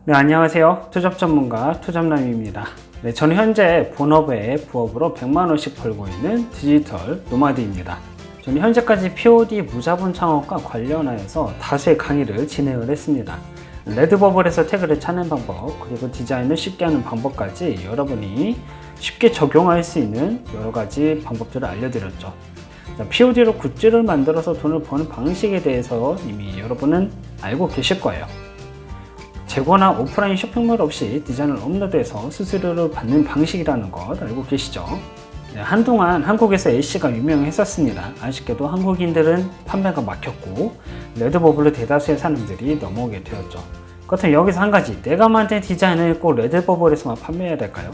네, 안녕하세요. 투잡 전문가 투잡남입니다. 네, 저는 현재 본업 외에 부업으로 100만원씩 벌고 있는 디지털 노마드입니다. 저는 현재까지 POD 무자본 창업과 관련하여서 다수의 강의를 진행을 했습니다. 레드버블에서 태그를 찾는 방법, 그리고 디자인을 쉽게 하는 방법까지 여러분이 쉽게 적용할 수 있는 여러 가지 방법들을 알려드렸죠. POD로 굿즈를 만들어서 돈을 버는 방식에 대해서 이미 여러분은 알고 계실 거예요. 재고나 오프라인 쇼핑몰 없이 디자인을 업로드해서 수수료를 받는 방식이라는 것 알고 계시죠? 네, 한동안 한국에서 애쉬가 유명했었습니다. 아쉽게도 한국인들은 판매가 막혔고 레드버블로 대다수의 사람들이 넘어오게 되었죠. 그렇다면 여기서 한 가지, 내가 만든 디자인을 꼭 레드버블에서만 판매해야 될까요?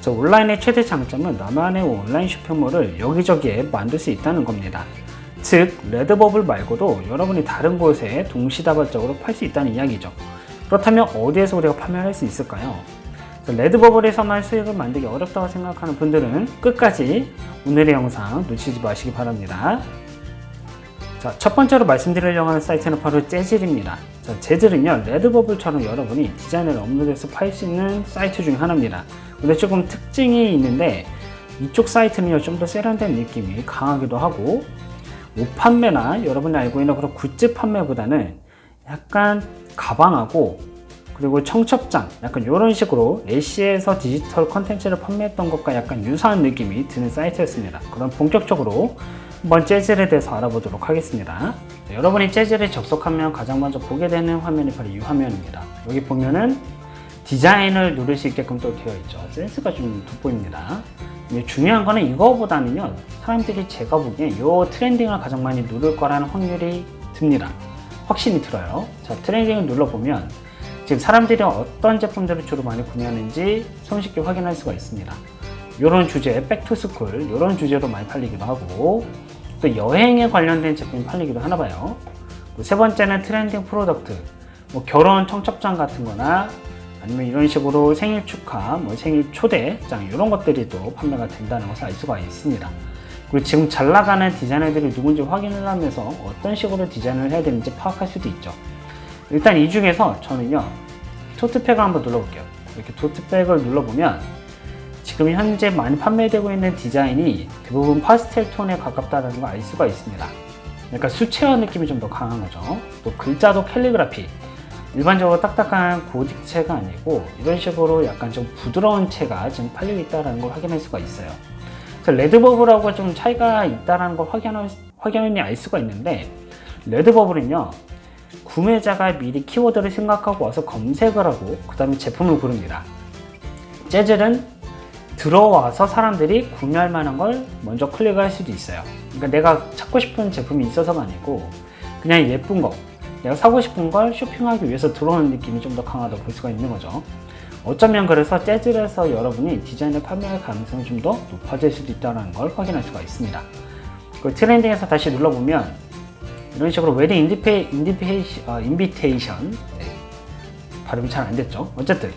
온라인의 최대 장점은 나만의 온라인 쇼핑몰을 여기저기에 만들 수 있다는 겁니다. 즉, 레드버블 말고도 여러분이 다른 곳에 동시다발적으로 팔 수 있다는 이야기죠. 그렇다면 어디에서 우리가 판매할 수 있을까요? 레드버블에서만 수익을 만들기 어렵다고 생각하는 분들은 끝까지 오늘의 영상 놓치지 마시기 바랍니다. 자, 첫 번째로 말씀드리려고 하는 사이트는 바로 재질입니다. 자, 재질은요, 레드버블처럼 여러분이 디자인을 업로드해서 팔 수 있는 사이트 중 하나입니다. 근데 조금 특징이 있는데 이쪽 사이트는요, 좀 더 세련된 느낌이 강하기도 하고 옷 판매나 여러분이 알고 있는 그런 굿즈 판매보다는 약간 가방하고 그리고 청첩장 약간 이런 식으로 애쉬에서 디지털 컨텐츠를 판매했던 것과 약간 유사한 느낌이 드는 사이트였습니다. 그럼 본격적으로 한번 재질에 대해서 알아보도록 하겠습니다. 여러분이 재질에 접속하면 가장 먼저 보게 되는 화면이 바로 이 화면입니다. 여기 보면은 디자인을 누를 수 있게끔 또 되어 있죠. 센스가 좀 돋보입니다. 중요한 거는 이거보다는요, 사람들이 제가 보기엔 이 트렌딩을 가장 많이 누를 거라는 확률이 듭니다. 확신이 들어요. 자, 트렌딩을 눌러보면 지금 사람들이 어떤 제품들을 주로 많이 구매하는지 손쉽게 확인할 수가 있습니다. 이런 주제, 백투스쿨 이런 주제로 많이 팔리기도 하고 또 여행에 관련된 제품이 팔리기도 하나 봐요. 세 번째는 트렌딩 프로덕트, 결혼 청첩장 같은 거나 아니면 이런 식으로 생일 축하, 생일 초대장 이런 것들이 또 판매가 된다는 것을 알 수가 있습니다. 그리고 지금 잘 나가는 디자이너들이 누군지 확인을 하면서 어떤 식으로 디자인을 해야 되는지 파악할 수도 있죠. 일단 이 중에서 저는요, 토트백을 한번 눌러볼게요. 이렇게 토트백을 눌러보면 지금 현재 많이 판매되고 있는 디자인이 대부분 파스텔 톤에 가깝다는 걸 알 수가 있습니다. 그러니까 수채화 느낌이 좀 더 강한 거죠. 또 글자도 캘리그라피, 일반적으로 딱딱한 고딕체가 아니고 이런 식으로 약간 좀 부드러운 채가 지금 팔리고 있다는 걸 확인할 수가 있어요. 레드버블하고 좀 차이가 있다는 걸 확연히 알 수가 있는데, 레드버블은요, 구매자가 미리 키워드를 생각하고 와서 검색을 하고 그 다음에 제품을 고릅니다. 재질은 들어와서 사람들이 구매할 만한 걸 먼저 클릭할 수도 있어요. 그러니까 내가 찾고 싶은 제품이 있어서가 아니고 그냥 예쁜 거, 내가 사고 싶은 걸 쇼핑하기 위해서 들어오는 느낌이 좀 더 강하다고 볼 수가 있는 거죠. 어쩌면 그래서 재질에서 여러분이 디자인을 판매할 가능성이 좀 더 높아질 수도 있다는 걸 확인할 수가 있습니다. 그 트렌딩에서 다시 눌러보면 이런 식으로 웨딩 인비테이션, 네, 발음이 잘 안 됐죠. 어쨌든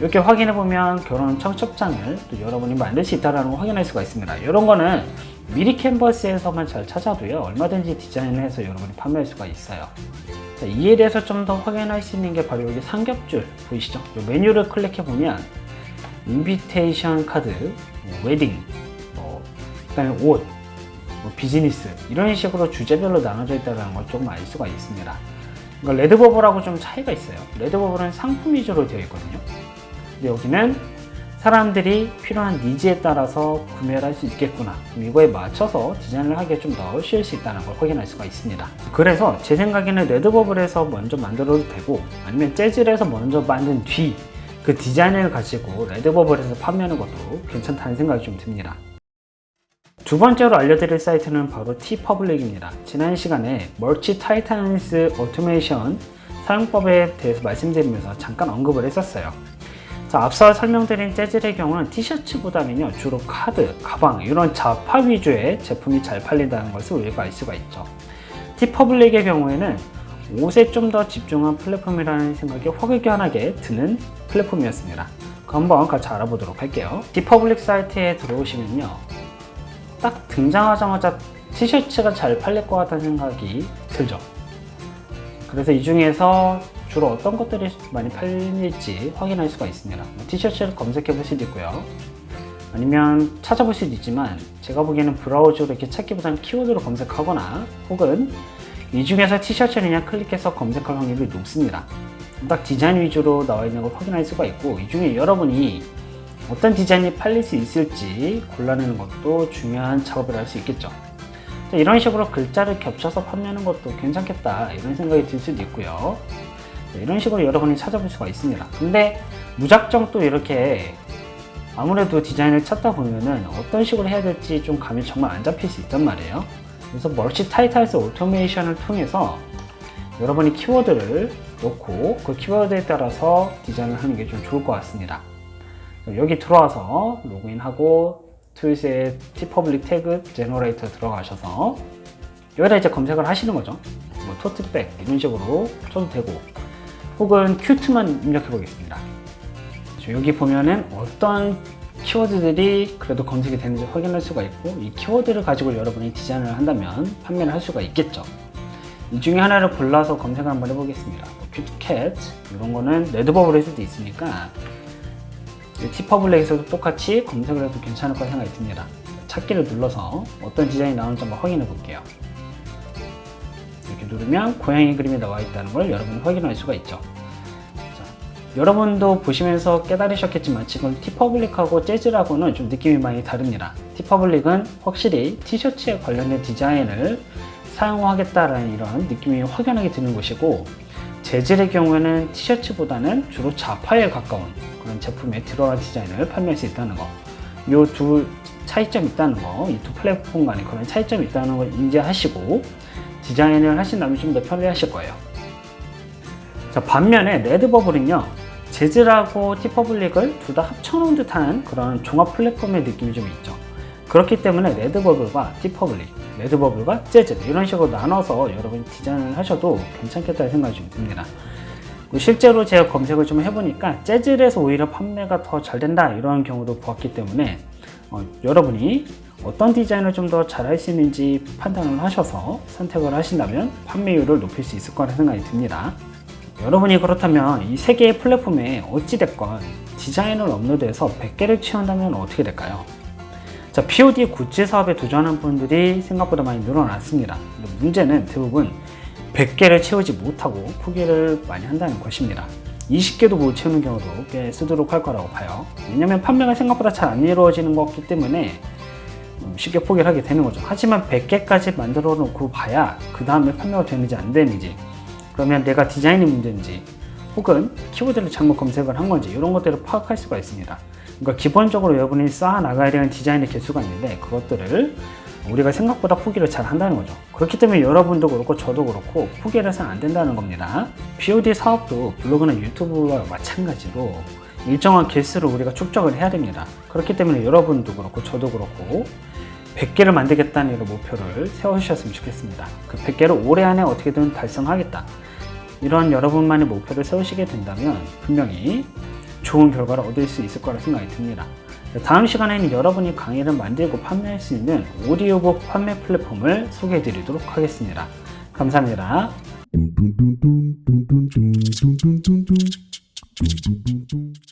이렇게 확인해보면 결혼 청첩장을 또 여러분이 만들 수 있다는 걸 확인할 수가 있습니다. 이런 거는 미리 캔버스에서만 잘 찾아도요, 얼마든지 디자인을 해서 여러분이 판매할 수가 있어요. 자, 이에 대해서 좀 더 확인할 수 있는 게 바로 여기 삼겹줄 보이시죠? 이 메뉴를 클릭해보면 인비테이션 카드, 웨딩, 그다음에 옷, 비즈니스 이런 식으로 주제별로 나눠져 있다는 걸 조금 알 수가 있습니다. 그러니까 레드버블하고 좀 차이가 있어요. 레드버블은 상품 위주로 되어 있거든요. 근데 여기는 사람들이 필요한 니즈에 따라서 구매를 할 수 있겠구나, 이거에 맞춰서 디자인을 하기에 좀 더 쉬울 수 있다는 걸 확인할 수가 있습니다. 그래서 제 생각에는 레드버블에서 먼저 만들어도 되고 아니면 재질에서 먼저 만든 뒤 그 디자인을 가지고 레드버블에서 판매하는 것도 괜찮다는 생각이 좀 듭니다. 두 번째로 알려드릴 사이트는 바로 티퍼블릭입니다. 지난 시간에 멀티 타이탄스 오토메이션 사용법에 대해서 말씀드리면서 잠깐 언급을 했었어요. 자, 앞서 설명드린 재질의 경우는 티셔츠보다는요, 주로 카드, 가방 이런 자파 위주의 제품이 잘 팔린다는 것을 우리가 알 수가 있죠. 티퍼블릭의 경우에는 옷에 좀 더 집중한 플랫폼이라는 생각이 확연하게 드는 플랫폼이었습니다. 한번 같이 알아보도록 할게요. 티퍼블릭 사이트에 들어오시면요, 딱 등장하자마자 티셔츠가 잘 팔릴 것 같다는 생각이 들죠. 그래서 이 중에서 주로 어떤 것들이 많이 팔릴지 확인할 수가 있습니다. 티셔츠를 검색해 볼 수도 있고요. 아니면 찾아볼 수도 있지만 제가 보기에는 브라우저로 이렇게 찾기보다는 키워드로 검색하거나 혹은 이 중에서 티셔츠를 그냥 클릭해서 검색할 확률이 높습니다. 딱 디자인 위주로 나와 있는 걸 확인할 수가 있고, 이 중에 여러분이 어떤 디자인이 팔릴 수 있을지 골라내는 것도 중요한 작업을 할 수 있겠죠. 이런 식으로 글자를 겹쳐서 판매하는 것도 괜찮겠다 이런 생각이 들 수도 있고요. 이런 식으로 여러분이 찾아볼 수가 있습니다. 근데 무작정 또 이렇게 아무래도 디자인을 찾다 보면은 어떤 식으로 해야 될지 좀 감이 정말 안 잡힐 수 있단 말이에요. 그래서 멀티 타이틀스 오토메이션을 통해서 여러분이 키워드를 넣고 그 키워드에 따라서 디자인을 하는 게 좀 좋을 것 같습니다. 여기 들어와서 로그인하고 툴스의 티퍼블릭 태그 제너레이터 들어가셔서 여기다 이제 검색을 하시는 거죠. 뭐 토트백 이런 식으로 쳐도 되고, 혹은 큐트만 입력해 보겠습니다. 여기 보면은 어떤 키워드들이 그래도 검색이 되는지 확인할 수가 있고, 이 키워드를 가지고 여러분이 디자인을 한다면 판매를 할 수가 있겠죠. 이 중에 하나를 골라서 검색을 한번 해보겠습니다. 큐트캣 이런 거는 레드버블일 수도 있으니까 티퍼블랙에서도 똑같이 검색을 해도 괜찮을 거라 생각이 듭니다. 찾기를 눌러서 어떤 디자인이 나오는지 한번 확인해 볼게요. 이렇게 누르면 고양이 그림이 나와 있다는 걸 여러분이 확인할 수가 있죠. 자, 여러분도 보시면서 깨달으셨겠지만 지금 티퍼블릭하고 재즈라고는 좀 느낌이 많이 다릅니다. 티퍼블릭은 확실히 티셔츠에 관련된 디자인을 사용하겠다라는 이런 느낌이 확연하게 드는 것이고, 재질의 경우에는 티셔츠보다는 주로 자파에 가까운 그런 제품에 들어간 디자인을 판매할 수 있다는 거, 이 두 차이점이 있다는 거, 이 두 플랫폼 간에 그런 차이점이 있다는 걸 인지하시고 디자인을 하신다면 좀 더 편리하실 거예요. 자, 반면에 레드버블은요, 재질하고 티퍼블릭을 둘 다 합쳐놓은 듯한 그런 종합 플랫폼의 느낌이 좀 있죠. 그렇기 때문에 레드버블과 티퍼블릭, 레드버블과 재즈 이런 식으로 나눠서 여러분이 디자인을 하셔도 괜찮겠다는 생각이 좀 듭니다. 실제로 제가 검색을 좀 해보니까 재질에서 오히려 판매가 더 잘 된다 이런 경우도 보았기 때문에 여러분이 어떤 디자인을 좀 더 잘 할 수 있는지 판단을 하셔서 선택을 하신다면 판매율을 높일 수 있을 거라 생각이 듭니다. 여러분이 그렇다면 이 세 개의 플랫폼에 어찌됐건 디자인을 업로드해서 100개를 채운다면 어떻게 될까요? 자, POD 굿즈 사업에 도전한 분들이 생각보다 많이 늘어났습니다. 근데 문제는 대부분 100개를 채우지 못하고 포기를 많이 한다는 것입니다. 20개도 못 채우는 경우도 꽤 쓰도록 할 거라고 봐요. 왜냐면 판매가 생각보다 잘 안 이루어지는 거기 때문에 쉽게 포기를 하게 되는 거죠. 하지만 100개까지 만들어 놓고 봐야 그 다음에 판매가 되는지 안 되는지, 그러면 내가 디자인이 문제인지 혹은 키워드를 잘못 검색을 한 건지 이런 것들을 파악할 수가 있습니다. 그러니까 기본적으로 여러분이 쌓아 나가야 되는 디자인의 개수가 있는데 그것들을 우리가 생각보다 포기를 잘 한다는 거죠. 그렇기 때문에 여러분도 그렇고 저도 그렇고 포기를 해서는 안 된다는 겁니다. POD 사업도 블로그나 유튜브와 마찬가지로 일정한 개수를 우리가 축적을 해야 됩니다. 그렇기 때문에 여러분도 그렇고 저도 그렇고 100개를 만들겠다는 이런 목표를 세우셨으면 좋겠습니다. 그 100개를 올해 안에 어떻게든 달성하겠다, 이런 여러분만의 목표를 세우시게 된다면 분명히 좋은 결과를 얻을 수 있을 거라 생각이 듭니다. 다음 시간에는 여러분이 강의를 만들고 판매할 수 있는 오디오북 판매 플랫폼을 소개해 드리도록 하겠습니다. 감사합니다.